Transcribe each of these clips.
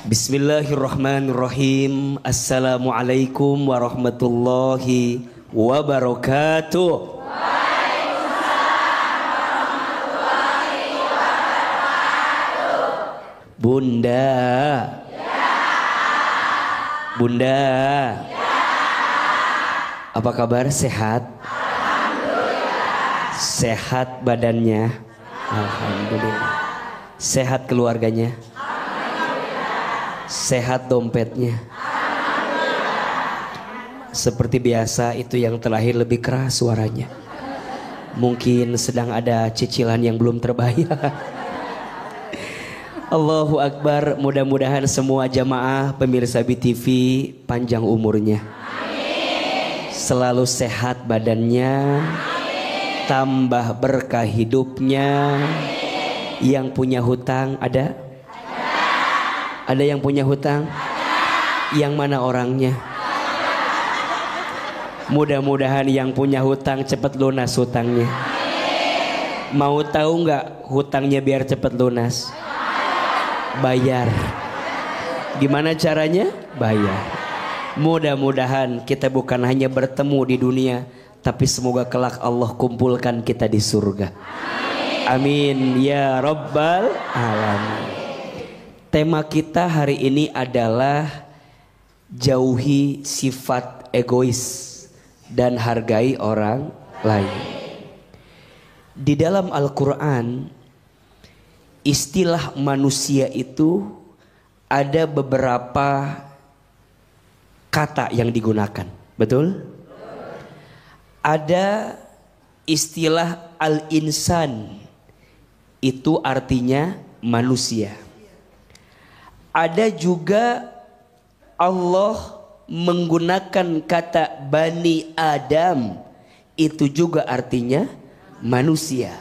Bismillahirrahmanirrahim. Assalamualaikum warahmatullahi wabarakatuh. Bunda. Bunda. Apa kabar? Sehat? Alhamdulillah. Sehat badannya? Alhamdulillah. Sehat keluarganya? Sehat dompetnya? Seperti biasa itu yang terakhir lebih keras suaranya. Mungkin sedang ada cicilan yang belum terbayar. Allahu Akbar. Mudah-mudahan semua jamaah pemirsa BTV panjang umurnya. Selalu sehat badannya. Tambah berkah hidupnya. Yang punya hutang ada? Ada yang punya hutang? Yang mana orangnya? Mudah-mudahan yang punya hutang cepat lunas hutangnya. Mau tahu nggak hutangnya biar cepat lunas? Bayar. Gimana caranya? Bayar. Mudah-mudahan kita bukan hanya bertemu di dunia, tapi semoga kelak Allah kumpulkan kita di surga. Amin ya rabbal alamin. Tema kita hari ini adalah jauhi sifat egois dan hargai orang lain. Di dalam Al-Quran, istilah manusia itu ada beberapa kata yang digunakan. Betul? Ada istilah al-insan, itu artinya manusia. Ada juga Allah menggunakan kata Bani Adam, itu juga artinya manusia.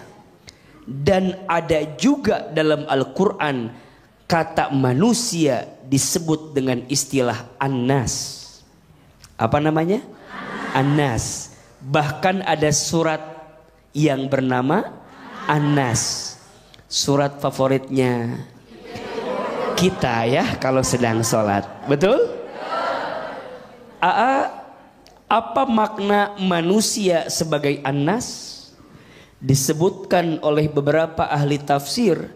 Dan ada juga dalam Al-Quran kata manusia disebut dengan istilah An-Nas. Apa namanya? An-Nas. Bahkan ada surat yang bernama An-Nas. Surat favoritnya kita ya kalau sedang sholat. Betul? Apa makna manusia sebagai An-Nas? Disebutkan oleh beberapa ahli tafsir,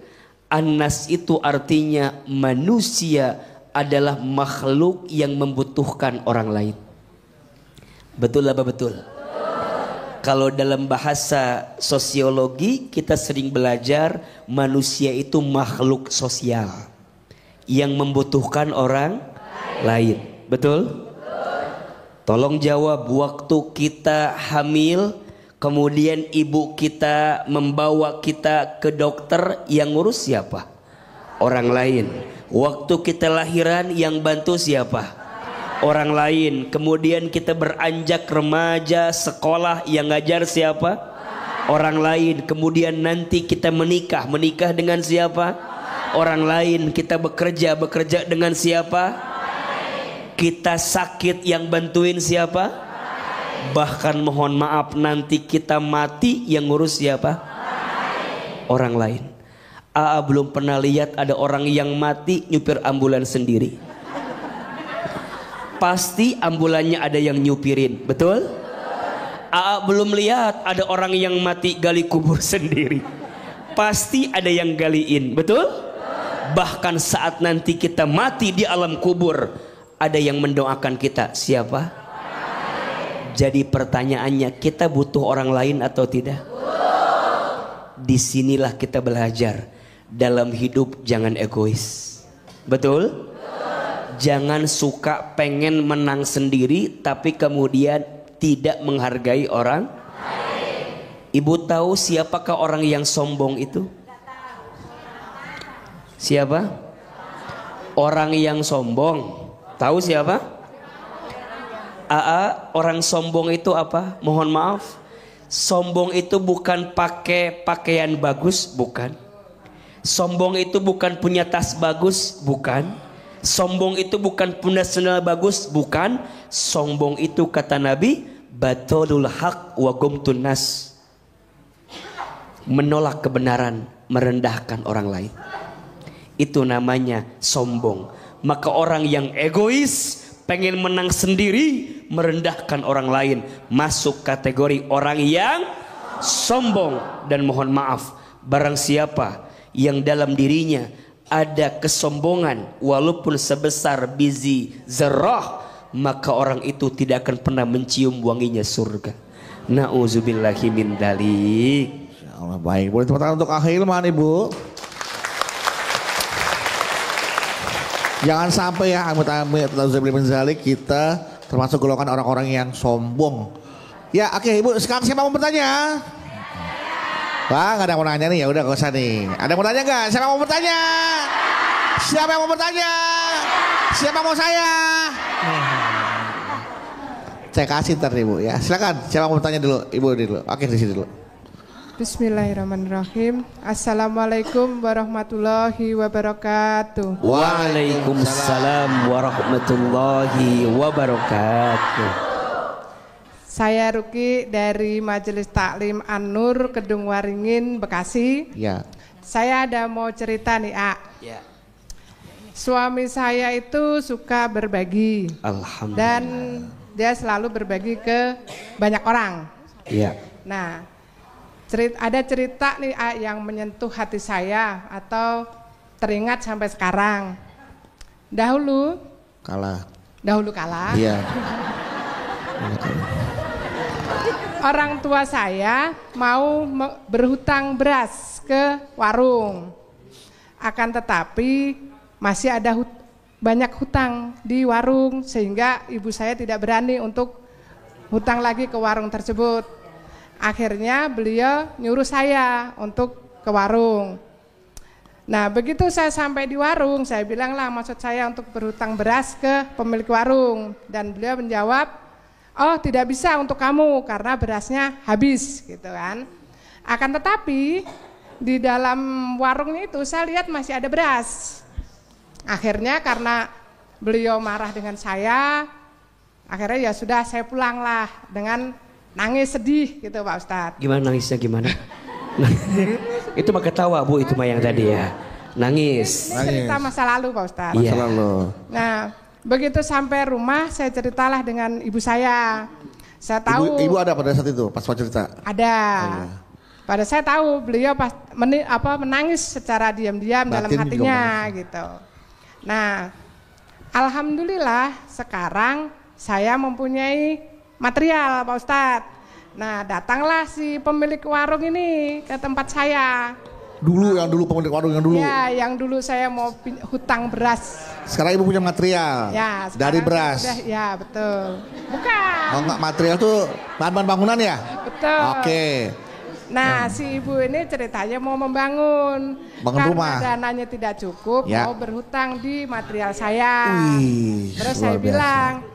An-Nas itu artinya manusia adalah makhluk yang membutuhkan orang lain. Betul apa betul? Kalau dalam bahasa sosiologi kita sering belajar manusia itu makhluk sosial yang membutuhkan orang lain. Betul? Tolong jawab, waktu kita hamil, kemudian ibu kita membawa kita ke dokter, yang ngurus siapa? Orang lain. Waktu kita lahiran, yang bantu siapa? Orang lain. Kemudian kita beranjak remaja, sekolah, yang ngajar siapa? Orang lain. Kemudian nanti kita menikah dengan siapa? Orang lain. Kita bekerja dengan siapa? Kita sakit, yang bantuin siapa? Bahkan mohon maaf nanti kita mati, yang ngurus siapa? Orang lain. Belum pernah lihat ada orang yang mati nyupir ambulans sendiri. Pasti ambulannya ada yang nyupirin. Betul? Belum lihat ada orang yang mati gali kubur sendiri. Pasti ada yang galiin. Betul? Bahkan saat nanti kita mati di alam kubur, ada yang mendoakan kita. Siapa? Jadi pertanyaannya, kita butuh orang lain atau tidak? Disinilah kita belajar dalam hidup jangan egois. Betul? Jangan suka pengen menang sendiri tapi kemudian tidak menghargai orang. Ibu tahu siapakah orang yang sombong itu? Siapa? Orang yang sombong. Tahu siapa? Orang sombong itu apa? Mohon maaf. Sombong itu bukan pakai pakaian bagus, bukan. Sombong itu bukan punya tas bagus, bukan. Sombong itu bukan punya sandal bagus, bukan. Sombong itu kata Nabi, batulul haq wa gumtun nas. Menolak kebenaran, merendahkan orang lain. Itu namanya sombong. Maka orang yang egois, pengen menang sendiri, merendahkan orang lain, masuk kategori orang yang sombong. Dan mohon maaf, barang siapa yang dalam dirinya ada kesombongan walaupun sebesar biji zarrah, maka orang itu tidak akan pernah mencium wanginya surga. Na'udzubillahi min dzalik. Insyaallah. Baik, boleh tepuk tangan untuk Ahilman Ibu. Jangan sampai ya amit-amit kita termasuk golongan orang-orang yang sombong. Ya oke Ibu, sekarang siapa mau bertanya? Wah, nggak ada yang mau nanya nih, ya udah gak usah nih. Ada yang mau tanya nggak? Siapa mau bertanya? Siapa yang mau bertanya? Siapa mau saya? Saya kasih ntar Ibu ya. Silakan, siapa mau bertanya dulu? Ibu dulu. Oke, di sini dulu. Bismillahirrahmanirrahim. Assalamualaikum warahmatullahi wabarakatuh. Waalaikumsalam warahmatullahi wabarakatuh. Saya Ruki dari Majelis Taklim An-Nur Kedung Waringin, Bekasi. Ya. Saya ada mau cerita nih, A. Ya. Suami saya itu suka berbagi. Alhamdulillah. Dan dia selalu berbagi ke banyak orang. Ya. Nah, ada cerita nih, A, yang menyentuh hati saya atau teringat sampai sekarang. Dahulu kala. Iya. Orang tua saya mau berhutang beras ke warung. Akan tetapi masih ada banyak hutang di warung sehingga ibu saya tidak berani untuk hutang lagi ke warung tersebut. Akhirnya beliau nyuruh saya untuk ke warung. Nah, begitu saya sampai di warung, saya bilang lah maksud saya untuk berhutang beras ke pemilik warung. Dan beliau menjawab, oh tidak bisa untuk kamu karena berasnya habis gitu kan. Akan tetapi di dalam warungnya itu saya lihat masih ada beras. Akhirnya karena beliau marah dengan saya, akhirnya ya sudah saya pulang lah dengan nangis sedih gitu Pak Ustadz. Gimana nangisnya gimana? Itu mah ketawa Bu, itu mah yang tadi ya. Nangis. Ini cerita masa lalu Pak Ustadz. Masa lalu. Nah, begitu sampai rumah saya ceritalah dengan ibu saya. Saya tahu. Ibu ada pada saat itu pas cerita? Ada. Oh, iya. Pada saya tahu beliau pas menangis secara diam-diam dalam hatinya gitu. Nah, alhamdulillah sekarang saya mempunyai material Pak Ustadz. Nah, datanglah si pemilik warung ini ke tempat saya. Dulu pemilik warung yang dulu. Ya, yang dulu saya mau hutang beras. Sekarang ibu punya material. Ya, dari beras. Sudah, ya betul. Bukan. Oh enggak, material tuh bahan-bahan bangunan ya? Betul. Oke. Nah, si ibu ini ceritanya mau membangun. Bangun karena rumah. dananya tidak cukup, ya. mau berhutang di material saya. Wih, terus saya bilang,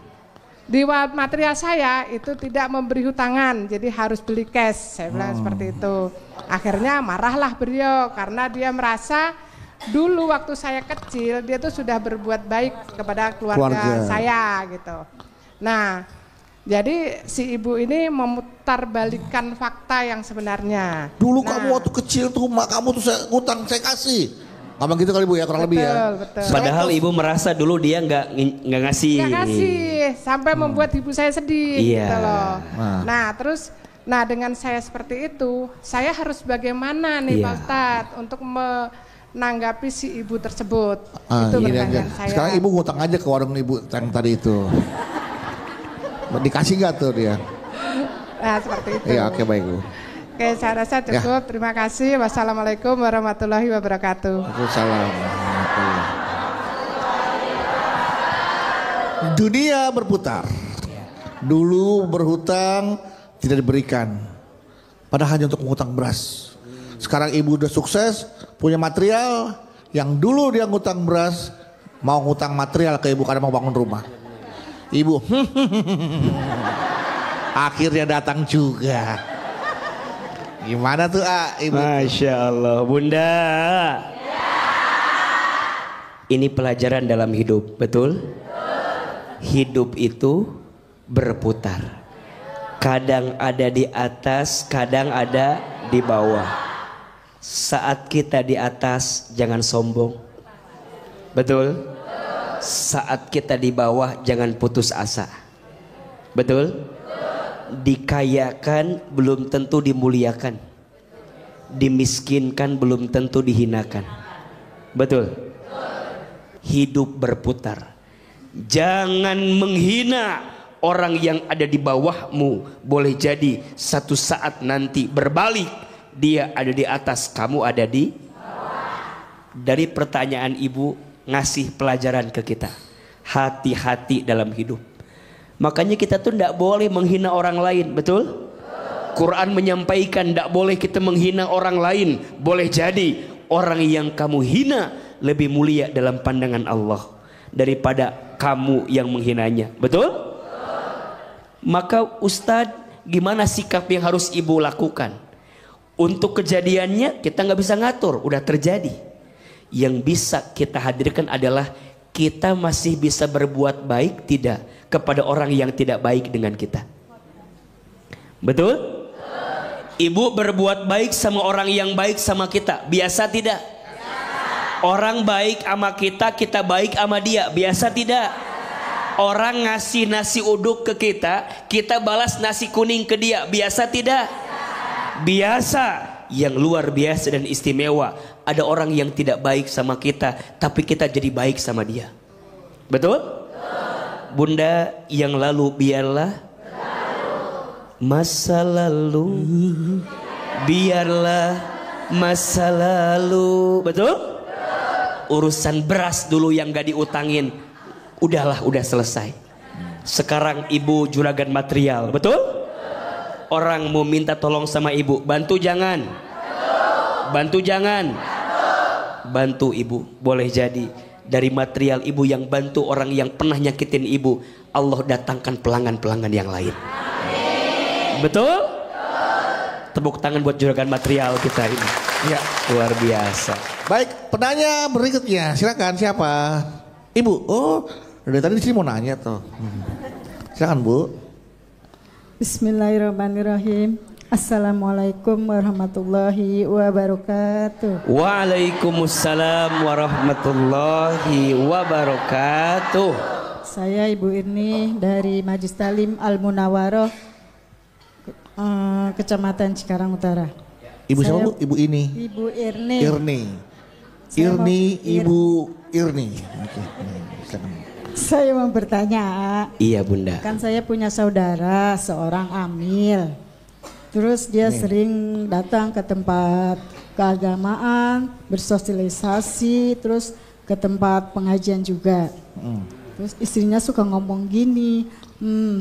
di material saya itu tidak memberi hutangan, jadi harus beli cash. Saya bilang seperti itu. Akhirnya marahlah beliau karena dia merasa dulu waktu saya kecil dia tuh sudah berbuat baik kepada keluarga saya gitu. Nah, jadi si ibu ini memutarbalikkan fakta yang sebenarnya. Dulu kamu waktu kecil tuh mak kamu tuh saya ngutang saya kasih. Ngomong gitu kali Bu ya, kurang lebih ya. Betul. Padahal ibu merasa dulu dia nggak ngasih. Nggak ngasih sampai membuat ibu saya sedih gitu loh. Nah terus, dengan saya seperti itu, saya harus bagaimana nih Pak Ustadz untuk menanggapi si ibu tersebut? Itu pertanyaan saya. Sekarang ibu ngutang aja ke warung ibu yang tadi itu. Dikasih nggak tuh dia? Nah seperti itu. Iya oke baik Bu. Oke saya rasa cukup. Terima kasih. Wassalamualaikum warahmatullahi wabarakatuh. Waalaikumsalam. Dunia berputar. Dulu berhutang tidak diberikan. Padahal hanya untuk mengutang beras. Sekarang ibu udah sukses, punya material. Yang dulu dia ngutang beras, mau ngutang material ke ibu karena mau bangun rumah. Ibu, akhirnya datang juga. Gimana tuh Ibu? Masya Allah Bunda. Ini pelajaran dalam hidup, betul? Hidup itu berputar. Kadang ada di atas, kadang ada di bawah. Saat kita di atas jangan sombong. Betul? Saat kita di bawah jangan putus asa. Betul? Dikayakan belum tentu dimuliakan. Dimiskinkan belum tentu dihinakan. Betul? Hidup berputar. Jangan menghina orang yang ada di bawahmu. Boleh jadi satu saat nanti berbalik, dia ada di atas, kamu ada di bawah. Dari pertanyaan ibu ngasih pelajaran ke kita. Hati-hati dalam hidup. Makanya kita tuh tidak boleh menghina orang lain. Betul? Quran menyampaikan tidak boleh kita menghina orang lain. Boleh jadi orang yang kamu hina lebih mulia dalam pandangan Allah daripada kamu yang menghinanya. Betul? Maka Ustadz, gimana sikap yang harus ibu lakukan? Untuk kejadiannya kita nggak bisa ngatur, udah terjadi. Yang bisa kita hadirkan adalah kita masih bisa berbuat baik tidak kepada orang yang tidak baik dengan kita. Betul? Ibu berbuat baik sama orang yang baik sama kita, biasa tidak? Orang baik sama kita, kita baik sama dia, biasa tidak? Orang ngasih nasi uduk ke kita, kita balas nasi kuning ke dia, biasa tidak? Biasa. Yang luar biasa dan istimewa, ada orang yang tidak baik sama kita, tapi kita jadi baik sama dia. Betul? Bunda, yang lalu biarlah masa lalu. Biarlah masa lalu. Betul? Urusan beras dulu yang gak diutangin, udahlah, udah selesai. Sekarang ibu juragan material. Betul? Orang mau minta tolong sama ibu, bantu jangan? Bantu jangan? Bantu ibu. Boleh jadi dari material ibu yang bantu orang yang pernah nyakitin ibu, Allah datangkan pelanggan-pelanggan yang lain. Betul? Tepuk tangan buat juragan material kita ini. Ya, luar biasa. Baik, penanya berikutnya, silakan siapa? Ibu. Oh, dari tadi di sini mau nanya tuh. Silakan Bu. Bismillahirrahmanirrahim. Assalamualaikum warahmatullahi wabarakatuh. Waalaikumsalam warahmatullahi wabarakatuh. Saya Ibu Irni dari Majlis Talim Al Munawaroh, Kecamatan Cikarang Utara. Ibu siapa Bu? Ibu ini. Ibu Irni. Irni. Irni, Ibu Irni. Oke. Saya mau bertanya. Iya Bunda. Kan saya punya saudara seorang amil. Terus dia sering datang ke tempat keagamaan, bersosialisasi, terus ke tempat pengajian juga. Terus istrinya suka ngomong gini,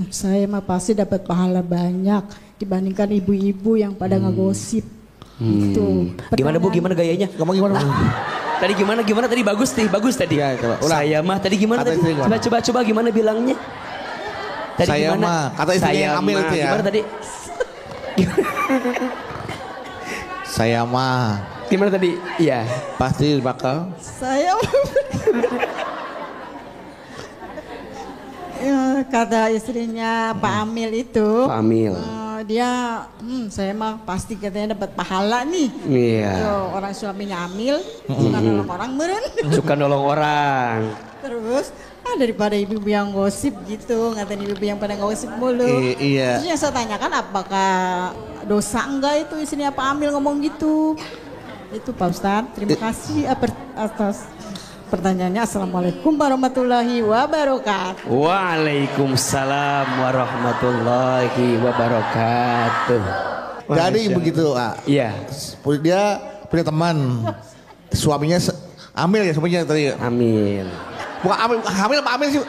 saya mah pasti dapat pahala banyak dibandingkan ibu-ibu yang pada ngegosip. Gitu. Gimana Bu? Gimana gayanya? Ngomong gimana? Tadi gimana? Gimana tadi? Bagus nih, bagus tadi. Ya, coba. Ulang. Saya mah tadi gimana tadi? Coba gimana bilangnya? Tadi saya gimana? mah kata istrinya yang ambil itu ya. Gimana tadi? Saya mah gimana tadi? Iya. pasti bakal. Saya ya, kata istrinya Pak Amil itu. Pak Amil. Dia, saya mah pasti katanya dapat pahala nih. Iya. Tuh, orang suaminya Amil, suka nolong orang meren. Suka nolong orang. Terus daripada ibu-ibu yang gosip gitu, ngatain ibu-ibu yang pada gosip mulu. Iya. Terus yang saya tanyakan, apakah dosa enggak itu istrinya Pak Amil ngomong gitu? Itu Pak Ustadz, terima kasih atas pertanyaannya. Assalamualaikum warahmatullahi wabarakatuh. Waalaikumsalam warahmatullahi wabarakatuh. Jadi begitu, Iya. Dia punya teman, suaminya Amil ya, suaminya tadi. Amil. Bukan Amil apa Amil sih?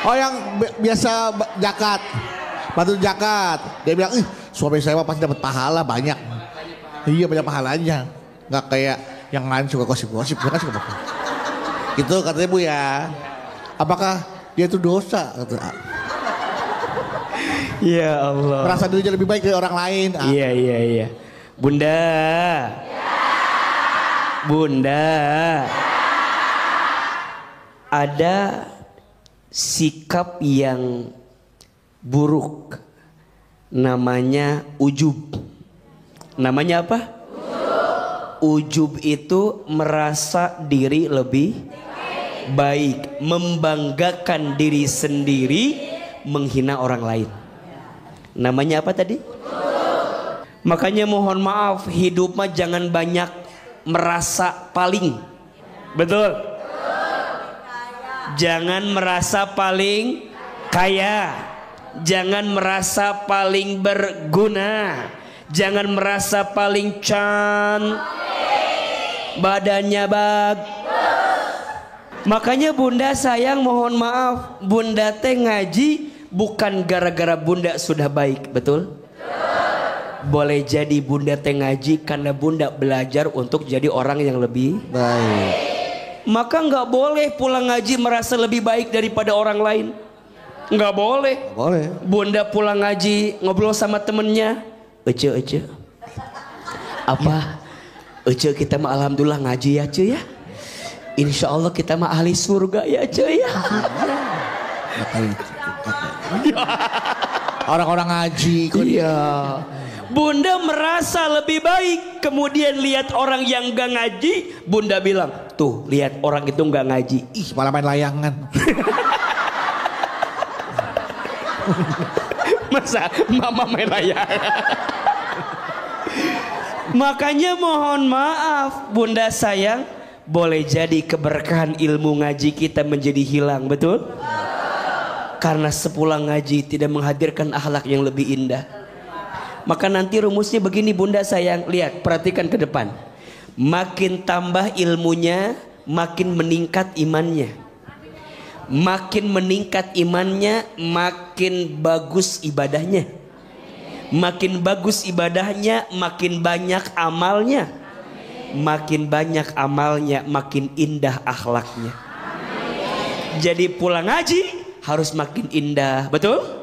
Oh yang biasa zakat, bantu zakat. Dia bilang, suami saya pasti dapat pahala banyak. Iya banyak pahalanya, nggak kayak yang lain suka gosip-gosip. Dia kan suka apa? Itu katanya Bu ya. Apakah dia itu dosa? Ya Allah. Merasa dirinya lebih baik dari orang lain. Iya. Bunda. Bunda. Ada sikap yang buruk. Namanya ujub. Namanya apa? Ujub itu merasa diri lebih baik, membanggakan diri sendiri, menghina orang lain. Namanya apa tadi? Makanya mohon maaf, hidup mah jangan banyak merasa paling. Betul? Jangan merasa paling kaya, jangan merasa paling berguna, jangan merasa paling badannya Makanya bunda sayang, mohon maaf, bunda teh ngaji bukan gara-gara bunda sudah baik. Betul? Boleh jadi bunda teh ngaji karena bunda belajar untuk jadi orang yang lebih baik. Maka nggak boleh pulang ngaji merasa lebih baik daripada orang lain. Nggak boleh. Boleh. Bunda pulang ngaji ngobrol sama temennya, ece apa? Ece kita mah alhamdulillah ngaji ya ce ya. Insya Allah kita mah ahli surga ya ce ya. Orang-orang ngaji. Iya. Bunda merasa lebih baik, kemudian lihat orang yang gak ngaji, bunda bilang, tuh lihat orang itu gak ngaji. Ih, malah main layangan. Masa mama main layangan? Makanya mohon maaf, bunda sayang, boleh jadi keberkahan ilmu ngaji kita menjadi hilang, betul? Karena sepulang ngaji tidak menghadirkan akhlak yang lebih indah. Maka nanti rumusnya begini bunda sayang, lihat, perhatikan ke depan. Makin tambah ilmunya, makin meningkat imannya. Makin meningkat imannya, makin bagus ibadahnya. Makin bagus ibadahnya, makin banyak amalnya. Makin banyak amalnya, makin indah akhlaknya. Jadi pulang ngaji harus makin indah, betul?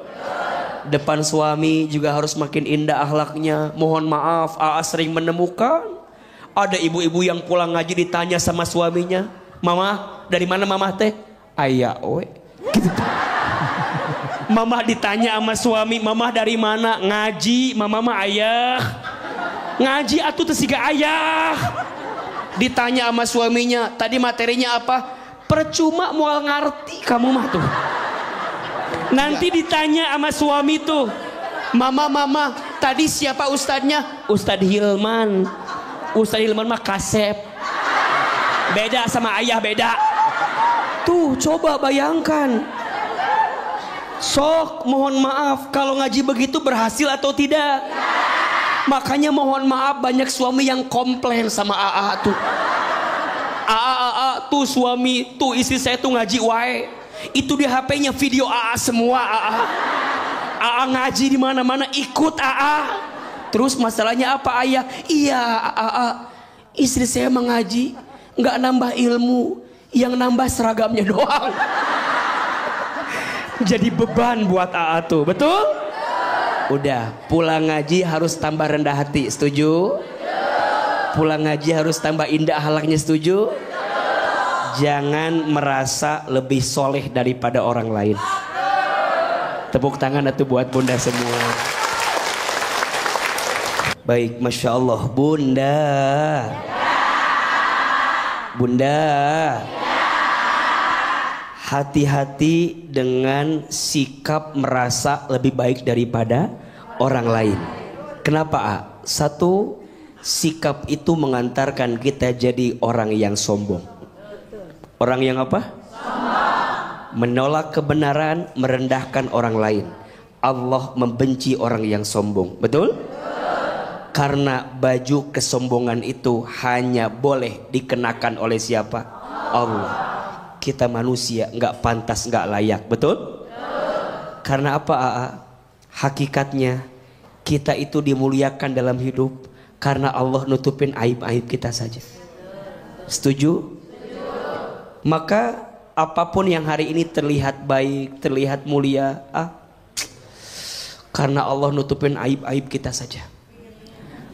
Depan suami juga harus makin indah akhlaknya. Mohon maaf, AA sering menemukan ada ibu-ibu yang pulang ngaji ditanya sama suaminya, mama dari mana mama teh? Ayah we gitu. Mama ditanya sama suami, mama dari mana? Ngaji. Mama mah ayah ngaji atuh teu siga ayah. Ditanya sama suaminya, tadi materinya apa? Percuma moal ngarti kamu mah tuh. Nanti ditanya sama suami tuh, mama tadi siapa ustadznya? Ustadz Hilman. Ustadz Hilman mah kasep, beda sama ayah, beda. Tuh coba bayangkan. Sok mohon maaf, kalau ngaji begitu berhasil atau tidak? Makanya mohon maaf, banyak suami yang komplain sama AA tuh. AA tuh suami tuh istri saya tuh ngaji wae. Itu di HP-nya video AA semua. AA ngaji di mana-mana ikut AA. Terus masalahnya apa ayah? Iya AA, istri saya mengaji nggak nambah ilmu, yang nambah seragamnya doang. Jadi beban buat AA tuh, betul? Udah, pulang ngaji harus tambah rendah hati, setuju? Pulang ngaji harus tambah indah akhlaknya, setuju? Jangan merasa lebih soleh daripada orang lain. Tepuk tangan atuh buat bunda semua. Baik, masya Allah, bunda. Bunda, hati-hati dengan sikap merasa lebih baik daripada orang lain. Kenapa? A? Satu, sikap itu mengantarkan kita jadi orang yang sombong. Orang yang apa? Menolak kebenaran, merendahkan orang lain. Allah membenci orang yang sombong. Betul? Karena baju kesombongan itu hanya boleh dikenakan oleh siapa? Allah. Kita manusia nggak pantas, nggak layak. Betul? Karena apa? Hakikatnya kita itu dimuliakan dalam hidup karena Allah nutupin aib-aib kita saja. Setuju? Maka apapun yang hari ini terlihat baik, terlihat mulia, karena Allah nutupin aib-aib kita saja.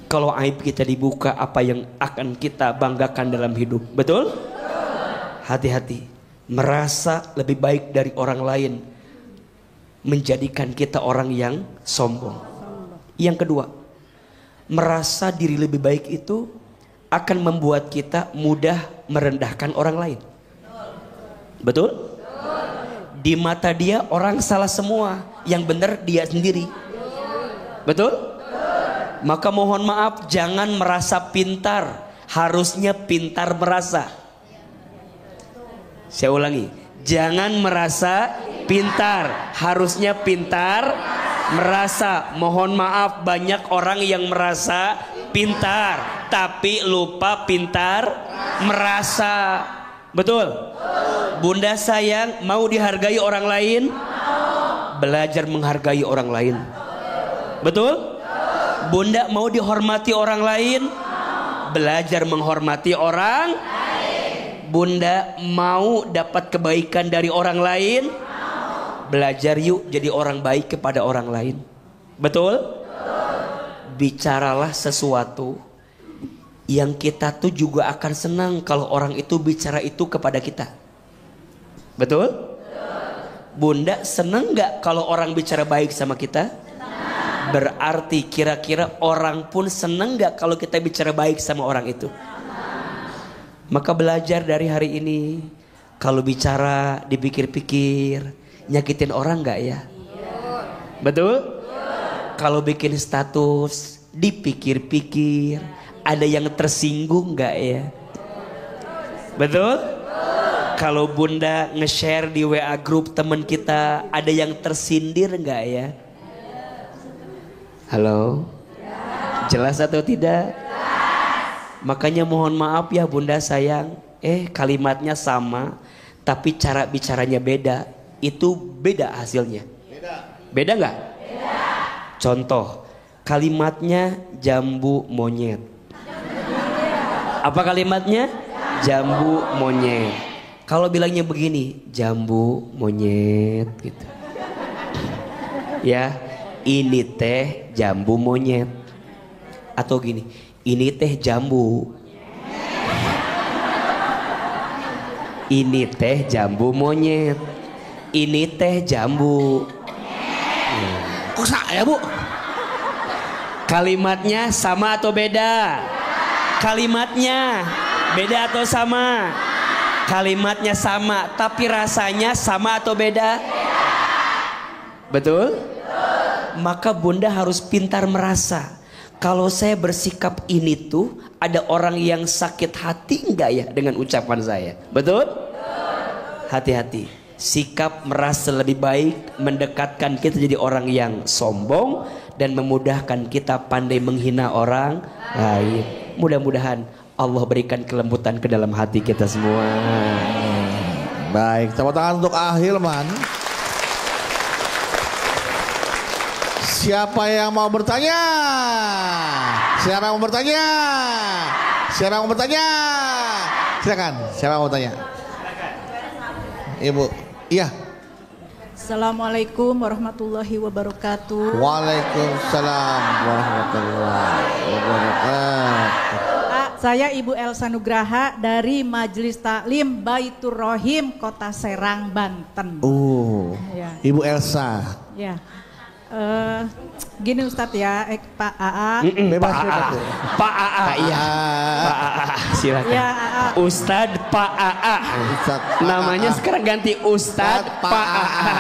Kalau aib kita dibuka, apa yang akan kita banggakan dalam hidup? Betul? Hati-hati. Merasa lebih baik dari orang lain menjadikan kita orang yang sombong. Yang kedua, merasa diri lebih baik itu akan membuat kita mudah merendahkan orang lain. Betul? Di mata dia orang salah semua, yang benar dia sendiri. Betul? Maka mohon maaf, jangan merasa pintar, harusnya pintar merasa. Saya ulangi, jangan merasa pintar, harusnya pintar merasa. Mohon maaf, banyak orang yang merasa pintar tapi lupa pintar merasa. Betul? Bunda sayang, mau dihargai orang lain? Belajar menghargai orang lain. Betul? Bunda mau dihormati orang lain? Belajar menghormati orang. Bunda mau dapat kebaikan dari orang lain? Belajar yuk jadi orang baik kepada orang lain. Betul? Bicaralah sesuatu yang kita tuh juga akan senang kalau orang itu bicara itu kepada kita. Betul? Bunda senang gak kalau orang bicara baik sama kita? Berarti kira-kira orang pun senang gak kalau kita bicara baik sama orang itu? Maka belajar dari hari ini, kalau bicara dipikir-pikir, nyakitin orang gak ya? Betul? Kalau bikin status dipikir-pikir, ada yang tersinggung gak ya? Betul? Kalau Bunda nge-share di WA grup teman kita, ada yang tersindir gak ya? Halo? Jelas atau tidak? Makanya mohon maaf ya Bunda sayang, kalimatnya sama tapi cara bicaranya beda. Itu beda hasilnya. Beda nggak? Contoh, kalimatnya jambu monyet. Apa kalimatnya? Jambu monyet. Kalau bilangnya begini, jambu monyet gitu. Ya, ini teh jambu monyet. Atau gini, ini teh jambu. Ini teh jambu monyet. Ini teh jambu. Kok saya Bu? Kalimatnya sama atau beda? Kalimatnya beda atau sama? Kalimatnya sama, tapi rasanya sama atau beda? Betul? Maka Bunda harus pintar merasa. Kalau saya bersikap ini tuh, ada orang yang sakit hati enggak ya dengan ucapan saya? Betul? Hati-hati. Sikap merasa lebih baik mendekatkan kita jadi orang yang sombong dan memudahkan kita pandai menghina orang lain. Mudah-mudahan Allah berikan kelembutan ke dalam hati kita semua. Baik, tepuk tangan untuk Ahilman. Siapa yang mau bertanya? Siapa yang mau bertanya? Siapa yang mau bertanya? Silakan, siapa yang mau bertanya? Ibu, iya. Assalamualaikum warahmatullahi wabarakatuh. Waalaikumsalam warahmatullahi wabarakatuh. Saya Ibu Elsa Nugraha dari Majelis Taklim Baitur Rohim Kota Serang, Banten. Ya. Ibu Elsa. Ya. Gini Ustadz ya, Pak AA. Bebas. Pak AA, iya. Pak AA, silakan. Ya, AA. Ustadz Pak AA. Namanya sekarang ganti Ustadz Pak AA.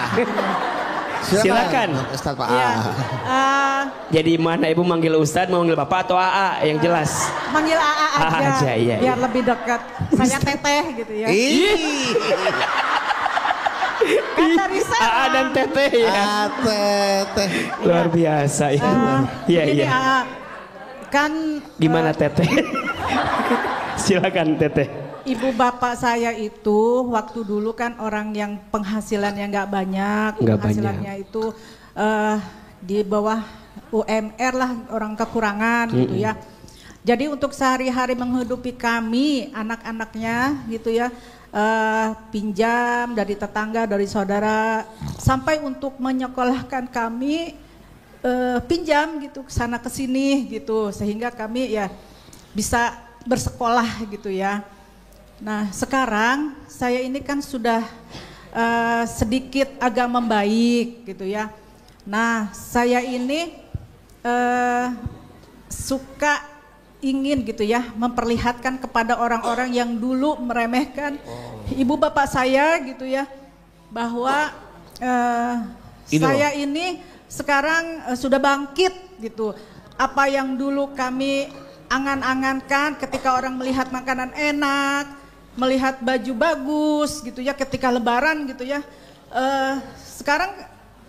Silakan. Ustadz Pak Ya. Jadi mana Ibu manggil Ustadz, mau manggil Bapak atau AA yang jelas? Manggil AA aja, iya. biar lebih dekat. Saya teteh gitu ya. Kan dari Serang. AA dan Teteh ya. Teteh. Luar biasa ya. Iya. AA, kan Gimana Teteh? Silakan Teteh. Ibu bapak saya itu waktu dulu kan orang yang penghasilannya nggak banyak, penghasilannya itu di bawah UMR lah, orang kekurangan gitu ya. Jadi untuk sehari-hari menghidupi kami anak-anaknya gitu ya, pinjam dari tetangga, dari saudara, sampai untuk menyekolahkan kami pinjam gitu sana ke sini gitu, sehingga kami ya bisa bersekolah gitu ya. Nah sekarang saya ini kan sudah sedikit agak membaik gitu ya. Nah saya ini suka ingin gitu ya memperlihatkan kepada orang-orang yang dulu meremehkan ibu bapak saya gitu ya, bahwa saya ini sekarang sudah bangkit gitu. Apa yang dulu kami angan-angankan ketika orang melihat makanan enak, melihat baju bagus gitu ya, ketika lebaran gitu ya, sekarang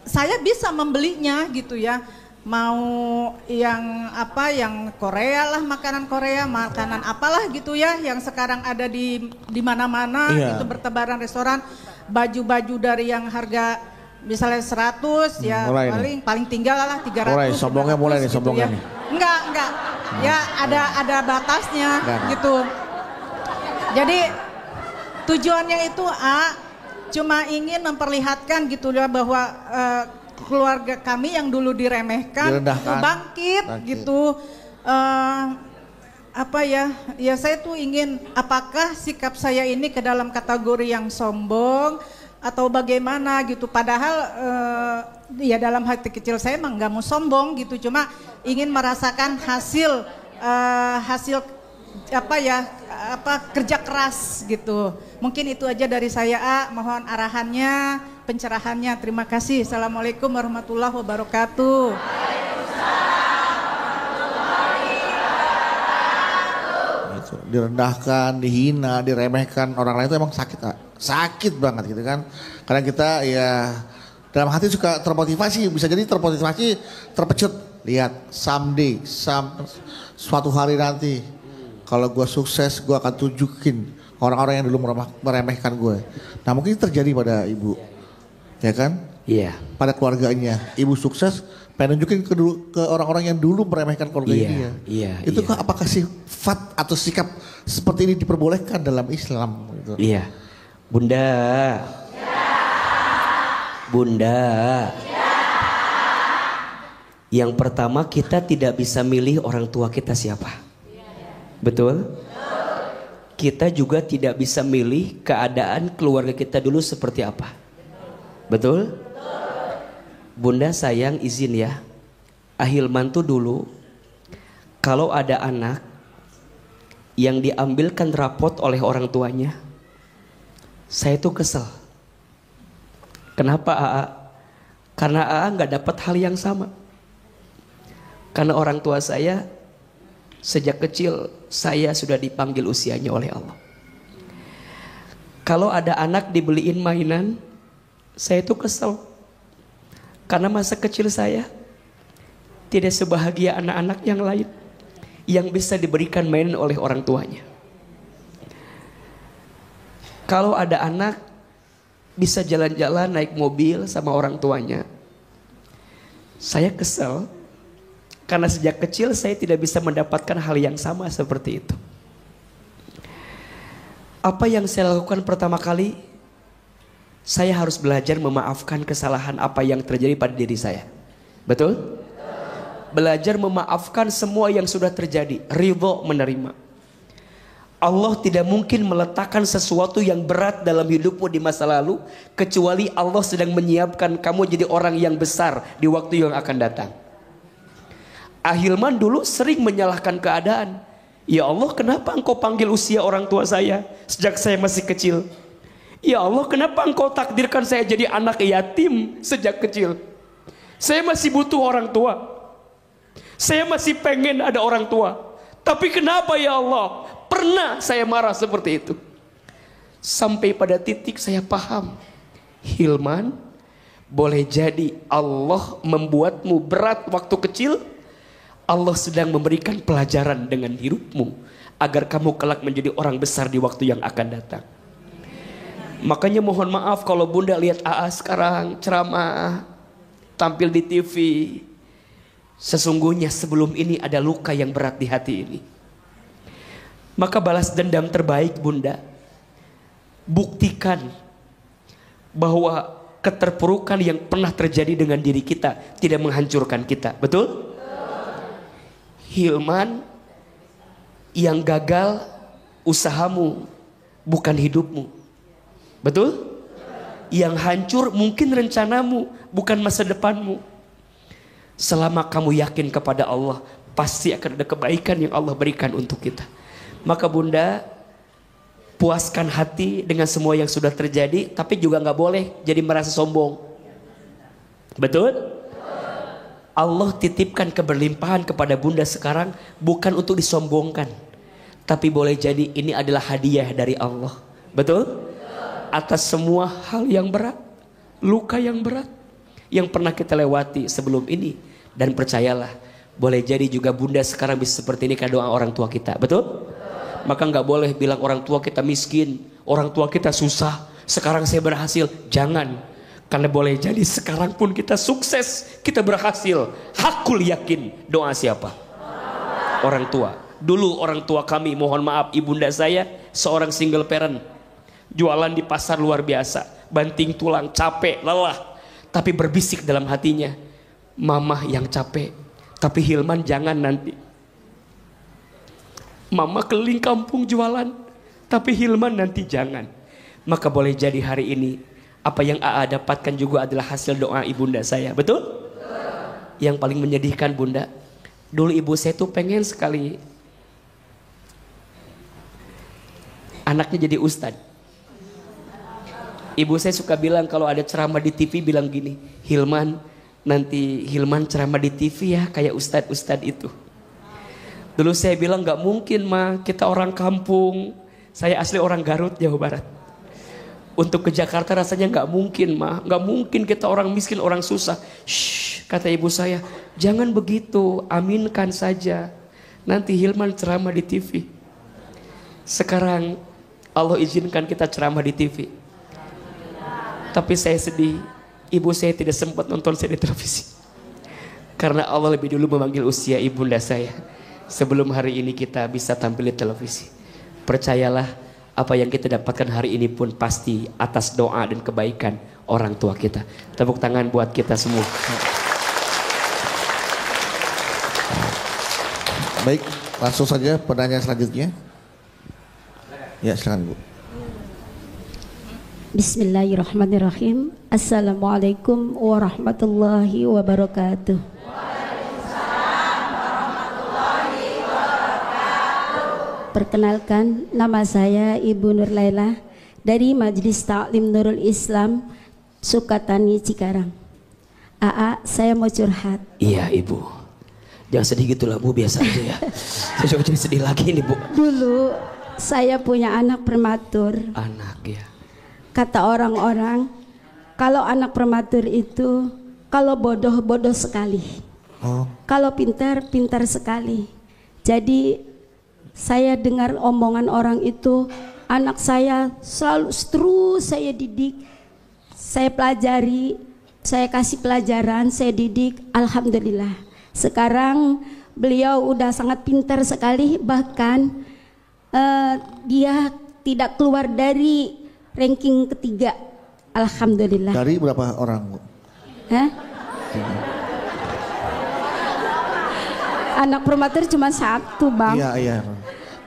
saya bisa membelinya gitu ya. Mau yang apa, yang Korea lah, makanan Korea, makanan apalah gitu ya, yang sekarang ada di mana-mana gitu, bertebaran restoran, baju-baju dari yang harga misalnya 100 ya, paling tinggal lah 300. Mulai sombongnya mulai nih, gitu sombongnya ya. nih. Enggak. Ya ada batasnya gitu. Jadi tujuannya itu cuma ingin memperlihatkan gitu ya, bahwa keluarga kami yang dulu diremehkan bangkit gitu. Apa ya saya tuh ingin, apakah sikap saya ini ke dalam kategori yang sombong atau bagaimana gitu, padahal ya dalam hati kecil saya emang nggak mau sombong gitu, cuma ingin merasakan hasil kerja keras gitu. Mungkin itu aja dari saya, mohon arahannya, pencerahannya. Terima kasih. Assalamualaikum warahmatullahi wabarakatuh. Direndahkan, dihina, diremehkan orang lain itu emang sakit, sakit banget gitu kan. Karena kita ya dalam hati suka termotivasi, bisa jadi termotivasi, terpecut. Lihat someday, suatu hari nanti, kalau gue sukses, gue akan tunjukin orang-orang yang dulu meremehkan gue. Nah mungkin terjadi pada ibu, ya kan? Iya. Pada keluarganya, ibu sukses, pengen nunjukin ke orang-orang yang dulu meremehkan keluarga dia. Iya. Itu apakah sifat atau sikap seperti ini diperbolehkan dalam Islam? Gitu? Iya. Bunda. Bunda. Yang pertama, kita tidak bisa milih orang tua kita siapa. Betul? Kita juga tidak bisa milih keadaan keluarga kita dulu seperti apa. Betul? Bunda sayang izin ya, Ahilman tuh dulu kalau ada anak yang diambilkan rapot oleh orang tuanya, saya tuh kesel. Kenapa AA? Karena AA nggak dapat hal yang sama. Karena orang tua saya sejak kecil saya sudah dipanggil usianya oleh Allah. Kalau ada anak dibeliin mainan, saya tuh kesel. Karena masa kecil saya tidak sebahagia anak-anak yang lain yang bisa diberikan mainan oleh orang tuanya. Kalau ada anak bisa jalan-jalan naik mobil sama orang tuanya, saya kesel. Karena sejak kecil saya tidak bisa mendapatkan hal yang sama seperti itu. Apa yang saya lakukan pertama kali? Saya harus belajar memaafkan kesalahan apa yang terjadi pada diri saya. Betul? Belajar memaafkan semua yang sudah terjadi. Ridho menerima. Allah tidak mungkin meletakkan sesuatu yang berat dalam hidupmu di masa lalu, kecuali Allah sedang menyiapkan kamu jadi orang yang besar di waktu yang akan datang. Ahilman dulu sering menyalahkan keadaan. Ya Allah, kenapa engkau panggil usia orang tua saya sejak saya masih kecil? Ya Allah, kenapa engkau takdirkan saya jadi anak yatim sejak kecil? Saya masih butuh orang tua. Saya masih pengen ada orang tua. Tapi kenapa ya Allah? Pernah saya marah seperti itu. Sampai pada titik saya paham. Hilman, boleh jadi Allah membuatmu berat waktu kecil. Allah sedang memberikan pelajaran dengan hidupmu agar kamu kelak menjadi orang besar di waktu yang akan datang. Makanya mohon maaf kalau Bunda lihat AA sekarang ceramah, tampil di TV. Sesungguhnya sebelum ini ada luka yang berat di hati ini. Maka balas dendam terbaik Bunda, buktikan bahwa keterpurukan yang pernah terjadi dengan diri kita tidak menghancurkan kita. Betul? Hilman, yang gagal usahamu bukan hidupmu. Betul? Yang hancur mungkin rencanamu bukan masa depanmu. Selama kamu yakin kepada Allah, pasti akan ada kebaikan yang Allah berikan untuk kita. Maka Bunda, puaskan hati dengan semua yang sudah terjadi, tapi juga nggak boleh jadi merasa sombong. Betul? Allah titipkan keberlimpahan kepada bunda sekarang bukan untuk disombongkan, tapi boleh jadi ini adalah hadiah dari Allah. Betul? Atas semua hal yang berat, luka yang berat yang pernah kita lewati sebelum ini. Dan percayalah, boleh jadi juga bunda sekarang bisa seperti ini karena doa orang tua kita. Betul? Maka nggak boleh bilang orang tua kita miskin, orang tua kita susah, sekarang saya berhasil. Jangan, karena boleh jadi sekarang pun kita sukses, kita berhasil. Hakul yakin, doa siapa? Orang tua. Dulu orang tua kami, mohon maaf, ibunda saya seorang single parent, jualan di pasar luar biasa, banting tulang, capek, lelah, tapi berbisik dalam hatinya, mama yang capek, tapi Hilman jangan nanti. Mama keliling kampung jualan, tapi Hilman nanti jangan. Maka boleh jadi hari ini apa yang AA dapatkan juga adalah hasil doa ibunda saya. Betul? Yang paling menyedihkan bunda, dulu ibu saya tuh pengen sekali anaknya jadi ustadz. Ibu saya suka bilang kalau ada ceramah di TV bilang gini, Hilman, nanti Hilman ceramah di TV ya kayak ustadz-ustadz itu. Dulu saya bilang gak mungkin ma, kita orang kampung, saya asli orang Garut Jawa Barat. Untuk ke Jakarta rasanya gak mungkin ma, gak mungkin kita orang miskin, orang susah. Shh, kata ibu saya, jangan begitu, aminkan saja. Nanti Hilman ceramah di TV. Sekarang Allah izinkan kita ceramah di TV. Tapi saya sedih, ibu saya tidak sempat nonton saya di televisi. Karena Allah lebih dulu memanggil usia ibunda saya sebelum hari ini kita bisa tampil di televisi. Percayalah, apa yang kita dapatkan hari ini pun pasti atas doa dan kebaikan orang tua kita. Tepuk tangan buat kita semua. Baik, langsung saja pertanyaan selanjutnya. Ya, silakan Bu. Bismillahirrahmanirrahim. Assalamualaikum warahmatullahi wabarakatuh. Perkenalkan, nama saya Ibu Nur Laila dari Majelis Ta'lim Nurul Islam Sukatani Cikarang. AA, saya mau curhat. Iya ibu, jangan sedih gitulah bu, biasa aja ya. Saya coba jadi sedih lagi nih bu. Dulu saya punya anak prematur. Anak ya. Kata orang-orang, kalau anak prematur itu, kalau bodoh, bodoh sekali. Kalau pintar, pintar sekali. Jadi saya dengar omongan orang itu, anak saya selalu terus saya didik, saya pelajari, saya kasih pelajaran, saya didik. Alhamdulillah. Sekarang beliau udah sangat pintar sekali, bahkan dia tidak keluar dari ranking ketiga. Alhamdulillah. Dari berapa orang Bu? Hah? Anak prematur cuma satu bang. Iya, iya.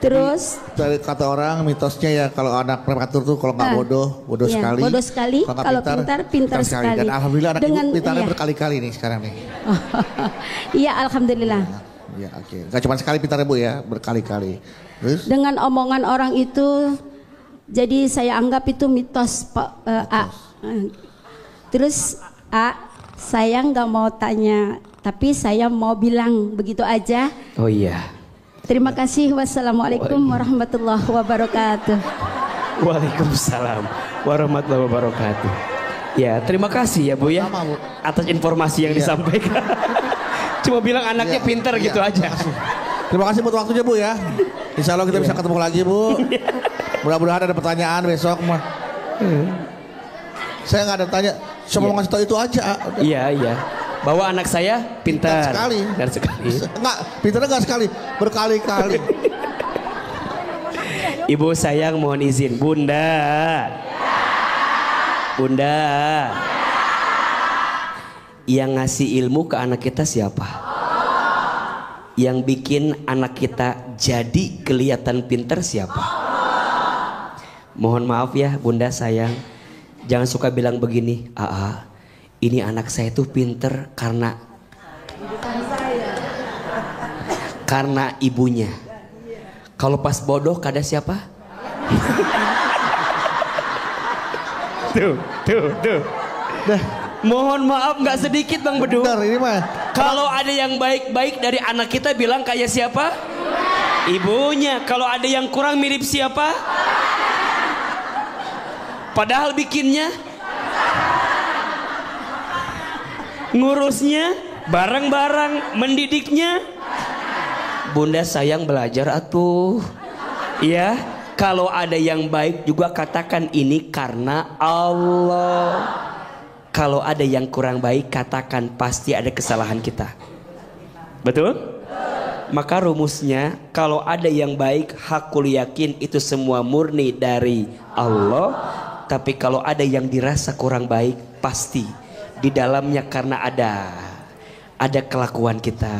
Terus dari kata orang mitosnya ya kalau anak prematur tuh kalau nggak bodoh iya, sekali. Bodoh sekali. Kalau pintar sekali. Dan alhamdulillah anak dengan, ibu pintarnya iya. berkali-kali nih sekarang nih. Iya alhamdulillah. Iya oke. Gak cuma sekali pintarnya Bu ya, berkali-kali. Terus? Dengan omongan orang itu, jadi saya anggap itu mitos Pak A. Terus A, saya nggak mau tanya, tapi saya mau bilang begitu aja. Oh iya. Terima kasih. Wassalamualaikum warahmatullahi wabarakatuh. Waalaikumsalam warahmatullahi wabarakatuh. Ya, terima kasih ya Bu ya atas informasi yang disampaikan. Cuma bilang anaknya pintar gitu aja. Terima kasih buat waktunya Bu ya. Insya Allah kita bisa ketemu lagi Bu. Mudah-mudahan ada pertanyaan besok mah. Saya nggak ada tanya, cuma mau ngasih tahu itu aja. Iya iya. Bahwa anak saya pintar sekali. Dan sekali. Enggak, pintarnya enggak sekali, berkali-kali. Ibu sayang mohon izin, Bunda. Bunda. Yang ngasih ilmu ke anak kita siapa? Yang bikin anak kita jadi kelihatan pintar siapa? Mohon maaf ya Bunda sayang. Jangan suka bilang begini, AA, ini anak saya tuh pinter karena ibunya. Kalau pas bodoh kada siapa? Tuh. Mohon maaf nggak sedikit Bang Bedu. Benar ini mah. Kalau ada yang baik-baik dari anak kita bilang kayak siapa? Ibunya. Kalau ada yang kurang mirip siapa? Padahal bikinnya, ngurusnya, barang-barang, mendidiknya. Bunda sayang belajar atuh. Ya, kalau ada yang baik juga katakan ini karena Allah. Kalau ada yang kurang baik katakan pasti ada kesalahan kita. Betul? Maka rumusnya kalau ada yang baik hakul yakin itu semua murni dari Allah. Tapi kalau ada yang dirasa kurang baik pasti di dalamnya karena ada kelakuan kita,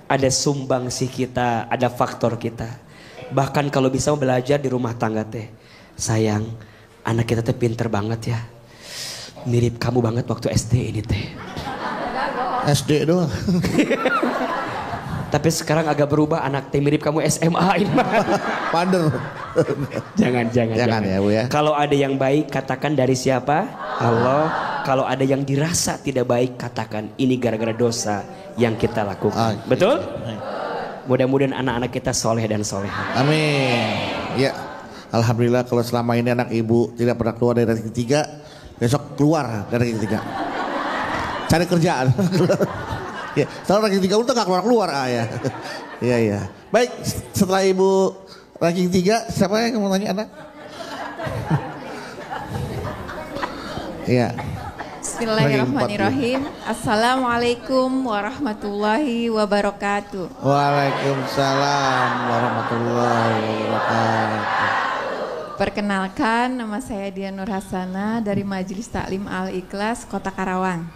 ada sumbangsih kita, ada faktor kita. Bahkan kalau bisa belajar di rumah tangga teh, sayang anak kita teh pinter banget ya. Mirip kamu banget waktu SD ini teh. SD doang. Tapi sekarang agak berubah anak teh mirip kamu SMA ini. Pander. Jangan ya Bu ya. Kalau ada yang baik katakan dari siapa? Allah. Kalau ada yang dirasa tidak baik katakan ini gara-gara dosa yang kita lakukan. Betul? Mudah-mudahan anak-anak kita soleh dan soleha. Amin. Ya, alhamdulillah kalau selama ini anak ibu tidak pernah keluar dari ranking 3, besok keluar dari ranking 3. Cari kerjaan. Ya, kalau ranking 3 udah gak keluar ya. Iya. Baik, setelah ibu ranking 3, siapa yang mau tanya anak? Iya. Bismillahirrahmanirrahim. Assalamualaikum warahmatullahi wabarakatuh. Waalaikumsalam warahmatullahi wabarakatuh. Perkenalkan, nama saya Dian Nur Hasanah dari Majelis Taklim Al Ikhlas Kota Karawang.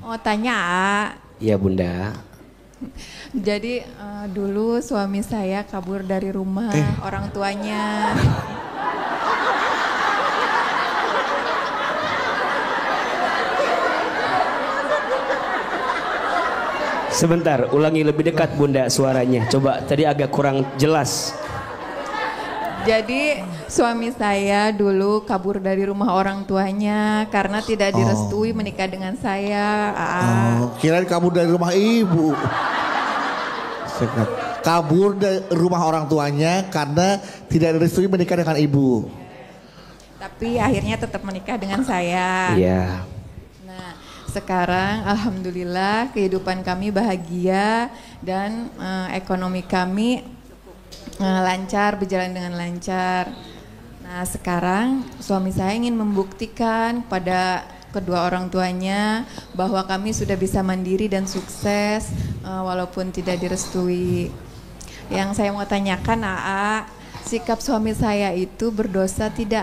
Mau tanya, Iya Bunda. Jadi dulu suami saya kabur dari rumah orang tuanya. Sebentar, ulangi lebih dekat Bunda suaranya. Coba tadi agak kurang jelas. Jadi suami saya dulu kabur dari rumah orang tuanya karena tidak direstui menikah dengan saya. Kirain kabur dari rumah ibu. Kabur dari rumah orang tuanya karena tidak direstui menikah dengan ibu. Tapi akhirnya tetap menikah dengan saya. Iya. Nah, sekarang alhamdulillah kehidupan kami bahagia dan ekonomi kami lancar, berjalan dengan lancar. Nah, sekarang suami saya ingin membuktikan pada kedua orang tuanya bahwa kami sudah bisa mandiri dan sukses walaupun tidak direstui. Yang saya mau tanyakan, sikap suami saya itu berdosa tidak,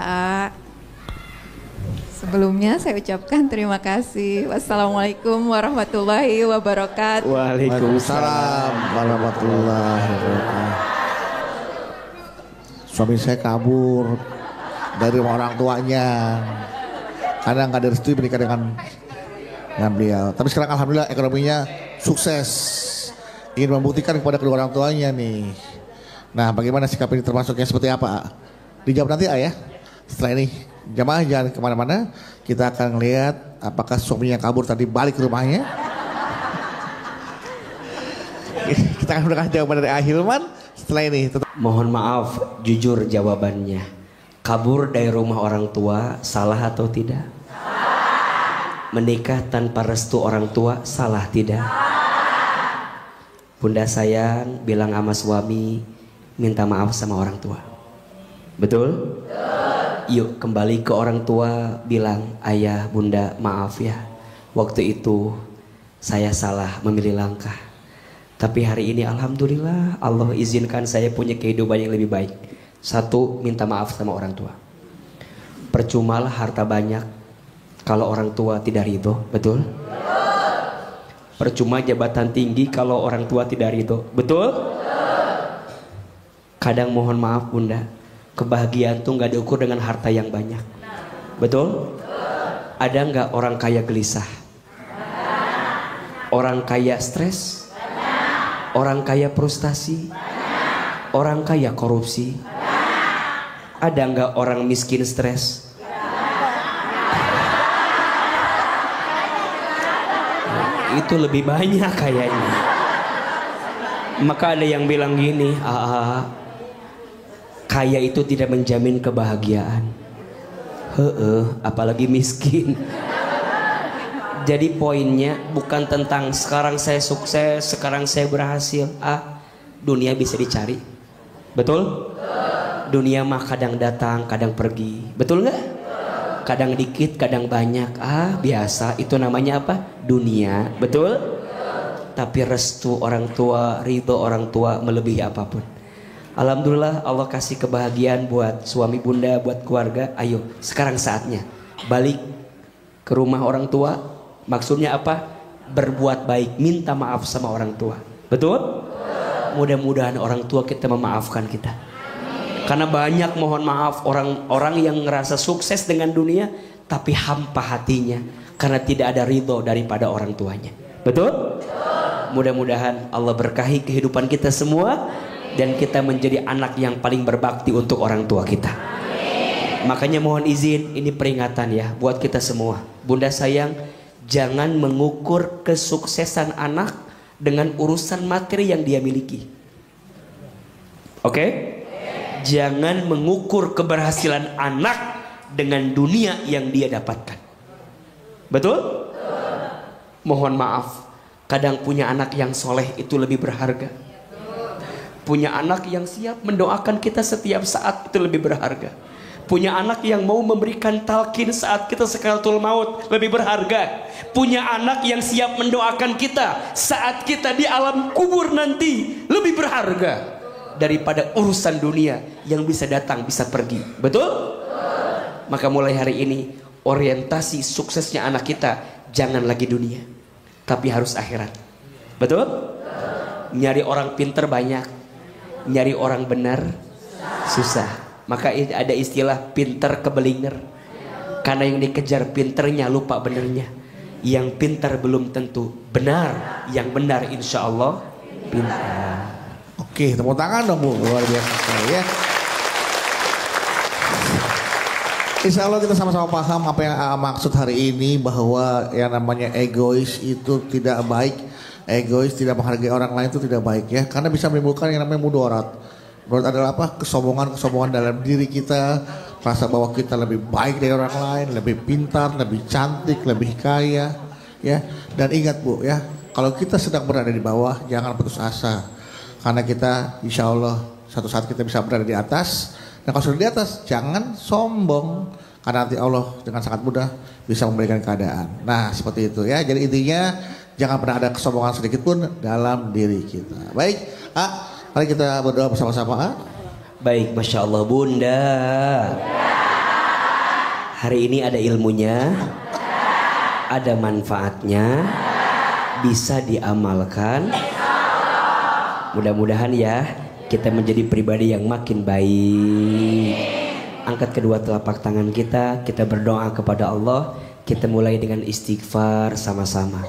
Sebelumnya saya ucapkan terima kasih. Wassalamualaikum warahmatullahi wabarakatuh. Waalaikumsalam warahmatullahi wabarakatuh. Suami saya kabur dari rumah orang tuanya karena nggak direstui menikah dengan beliau. Tapi sekarang alhamdulillah ekonominya sukses. Ingin membuktikan kepada kedua orang tuanya nih. Nah, bagaimana sikap ini termasuknya seperti apa? Dijawab nanti ya. Setelah ini jamaah jangan kemana-mana. Kita akan lihat apakah suaminya kabur tadi balik ke rumahnya. Kita akan mendengar jawaban dari Ahilman setelah ini. Mohon maaf, jujur jawabannya. Kabur dari rumah orang tua salah atau tidak? Menikah tanpa restu orang tua salah tidak? Bunda sayang bilang sama suami minta maaf sama orang tua. Betul? Yuk kembali ke orang tua bilang ayah bunda maaf ya. Waktu itu saya salah memilih langkah. Tapi hari ini alhamdulillah Allah izinkan saya punya kehidupan yang lebih baik. Satu, minta maaf sama orang tua. Percumalah harta banyak kalau orang tua tidak ridho, betul? Percuma jabatan tinggi kalau orang tua tidak ridho, betul? Kadang mohon maaf bunda, kebahagiaan tuh nggak diukur dengan harta yang banyak, betul? Ada nggak orang kaya gelisah? Orang kaya stres? Orang kaya frustasi, orang kaya korupsi, Ada nggak orang miskin stres? Itu lebih banyak kayaknya. Maka ada yang bilang gini, kaya itu tidak menjamin kebahagiaan. Apalagi miskin. Jadi poinnya bukan tentang sekarang saya sukses, sekarang saya berhasil. Dunia bisa dicari. Betul? Dunia mah kadang datang, kadang pergi. Betul nggak? Kadang dikit, kadang banyak. Biasa. Itu namanya apa? Dunia. Betul? Tapi restu orang tua, ridho orang tua melebihi apapun. Alhamdulillah Allah kasih kebahagiaan buat suami bunda, buat keluarga. Ayo sekarang saatnya balik ke rumah orang tua. Maksudnya apa? Berbuat baik, minta maaf sama orang tua. Betul? Mudah-mudahan orang tua kita memaafkan kita. Karena banyak, mohon maaf, orang-orang yang ngerasa sukses dengan dunia tapi hampa hatinya karena tidak ada ridho daripada orang tuanya. Betul? Mudah-mudahan Allah berkahi kehidupan kita semua dan kita menjadi anak yang paling berbakti untuk orang tua kita. Makanya mohon izin, ini peringatan ya buat kita semua. Bunda sayang, jangan mengukur kesuksesan anak dengan urusan materi yang dia miliki. Oke? Jangan mengukur keberhasilan anak dengan dunia yang dia dapatkan. Betul? Mohon maaf, kadang punya anak yang soleh itu lebih berharga. Punya anak yang siap mendoakan kita setiap saat itu lebih berharga. Punya anak yang mau memberikan talqin saat kita sakaratul maut lebih berharga. Punya anak yang siap mendoakan kita saat kita di alam kubur nanti lebih berharga daripada urusan dunia yang bisa datang bisa pergi. Betul? Maka mulai hari ini orientasi suksesnya anak kita jangan lagi dunia, tapi harus akhirat. Betul? Nyari orang pinter banyak, nyari orang benar susah. Maka ada istilah pinter kebelinger. Karena yang dikejar pinternya lupa benernya. Yang pintar belum tentu benar, yang benar insya Allah pintar. Oke, tepuk tangan dong Bu, luar biasa ya. Insya Allah kita sama-sama paham apa yang maksud hari ini, bahwa yang namanya egois itu tidak baik. Egois tidak menghargai orang lain itu tidak baik ya, karena bisa menimbulkan yang namanya mudarat. Mudarat adalah apa? Kesombongan dalam diri kita, rasa bahwa kita lebih baik dari orang lain, lebih pintar, lebih cantik, lebih kaya ya. Dan ingat Bu ya, kalau kita sedang berada di bawah jangan putus asa, karena kita insya Allah satu saat kita bisa berada di atas. Dan kalau sudah di atas jangan sombong, karena nanti Allah dengan sangat mudah bisa memberikan keadaan. Nah seperti itu ya. Jadi intinya jangan pernah ada kesombongan sedikit pun dalam diri kita. Baik, mari kita berdoa bersama-sama. Baik, Masya Allah Bunda. Hari ini ada ilmunya, ada manfaatnya, bisa diamalkan. Mudah-mudahan ya kita menjadi pribadi yang makin baik. Angkat kedua telapak tangan kita berdoa kepada Allah. Kita mulai dengan istighfar sama-sama.